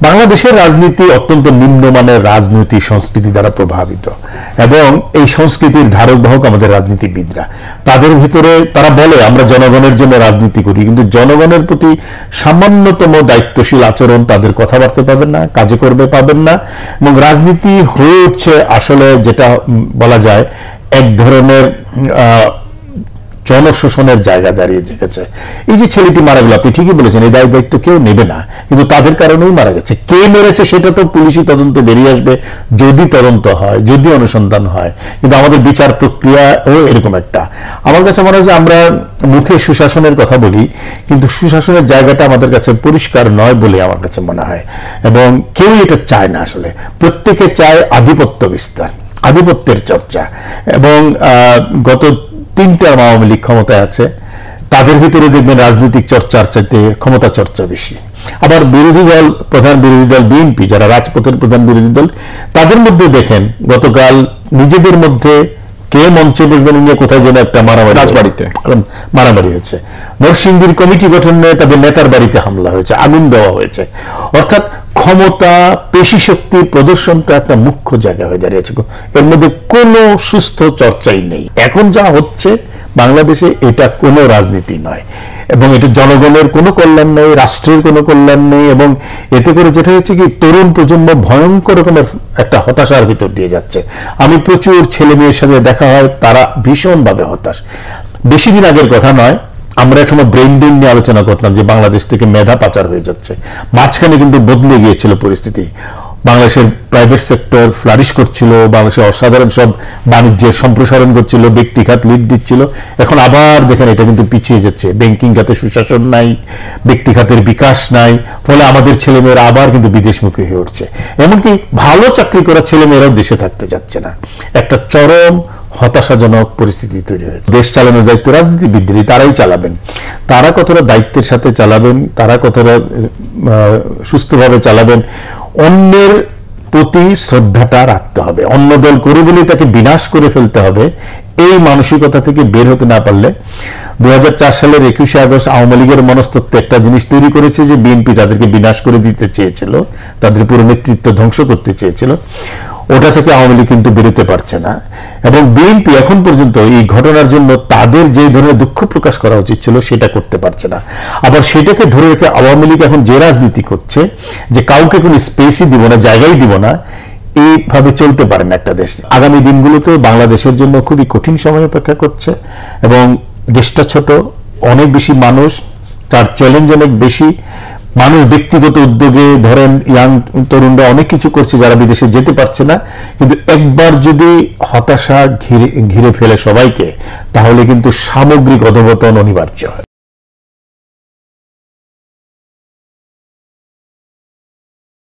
বাংলাদেশের রাজনীতি অত্যন্ত নিম্নমানের রাজনৈতিক সংস্কৃতি দ্বারা প্রভাবিত এবং এই সংস্কৃতির ধারক বাহক আমাদের রাজনীতিবিদরা। তাদের ভিতরে তারা বলে আমরা জনগণের জন্য রাজনীতি করি, কিন্তু জনগণের প্রতি সামান্যতম দায়িত্বশীল আচরণ তাদের কথাবার্তা পাবেন না, কাজে করবে পাবেন না। এবং রাজনীতি হয়ে উঠছে আসলে যেটা বলা যায় এক ধরনের জনশোষণের জায়গা দাঁড়িয়ে গেছে। এই যে ছেলেটি মারা গেল, আপনি ঠিকই বলেছেন, এই দায়িত্ব কেউ নেবে না, কিন্তু তাদের কারণেই মারা গেছে। কে মেরেছে সেটা তো পুলিশি তদন্ত বেরিয়ে আসবে, যদি তদন্ত হয়, যদি অনুসন্ধান হয়। কিন্তু আমাদের বিচার প্রক্রিয়াও এরকম একটা। আমার কাছে মনে হয় যে আমরা মুখে সুশাসনের কথা বলি, কিন্তু সুশাসনের জায়গাটা আমাদের কাছে পরিষ্কার নয় বলে আমার কাছে মনে হয়। এবং কেউ এটা চায় না। আসলে প্রত্যেকে চায় আধিপত্য বিস্তার, আধিপত্যের চর্চা। এবং গত 3 টার্ম আওয়ামী লীগ ক্ষমতায় আছে, তাদের ভিতরে দেখবেন রাজনৈতিক চর্চার চাইতে ক্ষমতা চর্চা বেশি। আবার বিরোধী দল, প্রধান বিরোধী দল বিএনপি, যারা রাজপথের প্রধান বিরোধী দল, তাদের মধ্যে দেখেন গতকাল নিজেদের মধ্যে কে মঞ্চে বসবেন নিয়ে কোথায় যেন একটা মারামারি, রাজবাড়িতে মারামারি হয়েছে। নরসিংদীর কমিটি গঠনে তাদের নেতার বাড়িতে হামলা হয়েছে, আগুন দেওয়া হয়েছে। অর্থাৎ ক্ষমতা, পেশি শক্তির প্রদর্শনটা একটা মুখ্য জায়গা হয়ে দাঁড়িয়েছে। এর মধ্যে কোনো সুস্থ চর্চাই নেই। এখন যা হচ্ছে বাংলাদেশে, এটা কোনো রাজনীতি নয় এবং এটা জনগণের কোনো কল্যাণ নেই, রাষ্ট্রের কোনো কল্যাণ নেই। এবং এতে করে যেটা হচ্ছে কি, তরুণ প্রজন্ম ভয়ঙ্কর রকমের একটা হতাশার ভিতর দিয়ে যাচ্ছে। আমি প্রচুর ছেলে মেয়ের সাথে দেখা হয়, তারা ভীষণভাবে হতাশ। বেশি দিন আগের কথা নয়, আমরা এক সময় ব্রেইন ড্রেন নিয়ে আলোচনা করতাম যে বাংলাদেশ থেকে মেধা পাচার হয়ে যাচ্ছে। মাঝখানে কিন্তু বদলে গিয়েছিল পরিস্থিতি। বাংলাদেশের প্রাইভেট সেক্টর ফ্লারিশ করছিল, বাংলাদেশের অসাধারণ সব বাণিজ্যের সম্প্রসারণ করছিল, ব্যক্তি খাত লিড দিচ্ছিল। এখন আবার দেখেন এটা কিন্তু পিছিয়ে যাচ্ছে। ব্যাংকিং খাতে সুশাসন নাই, ব্যক্তি খাতের বিকাশ নাই, ফলে আমাদের ছেলেমেয়েরা আবার কিন্তু বিদেশমুখী হয়ে উঠছে। এমনকি ভালো চাকরি করা ছেলেমেয়েরাও দেশে থাকতে যাচ্ছে না। একটা চরম হতাশাজনক পরিস্থিতি তৈরি হয়েছে। দেশ চালানোর দায়িত্ব রাজনীতিবিদদেরই, তারাই চালাবেন। তারা কতটা দায়িত্বের সাথে চালাবেন, তারা কতটা সুস্থভাবে চালাবেন, অন্যের প্রতি শ্রদ্ধাটা রাখতে হবে। অন্য দল করে বলে তাকে বিনাশ করে ফেলতে হবে, এই মানসিকতা থেকে বের হতে না পারলে 2004 সালের 21শে আগস্ট আওয়ামী লীগের মনস্তত্ত্বে একটা জিনিস তৈরি করেছে যে বিএনপি তাদেরকে বিনাশ করে দিতে চেয়েছিল, তাদের পুরো নেতৃত্ব ধ্বংস করতে চেয়েছিল। ওটা থেকে আওয়ামী লীগ কিন্তু বেরোতে পারছে না। এবং বিএনপি এখন পর্যন্ত এই ঘটনার জন্য তাদের যে ধরনের দুঃখ প্রকাশ করা উচিত ছিল সেটা করতে পারছে না। আবার সেটাকে ধরে রেখে আওয়ামী লীগ এখন যে রাজনীতি করছে, যে কাউকে কোনো স্পেসই দিব না, জায়গায় দিব না, এইভাবে চলতে পারে না একটা দেশ। আগামী দিনগুলোতে বাংলাদেশের জন্য খুবই কঠিন সময় অপেক্ষা করছে। এবং দেশটা ছোট, অনেক বেশি মানুষ, তার চ্যালেঞ্জ অনেক বেশি। মানুষ ব্যক্তিগত উদ্যোগে, ধরেন ইয়াং তরুণরা অনেক কিছু করছে যারা বিদেশে যেতে পারছে না, কিন্তু একবার যদি হতাশা ঘিরে ফেলে সবাইকে, তাহলে কিন্তু সামগ্রিক অধঃপতন অনিবার্য হয়।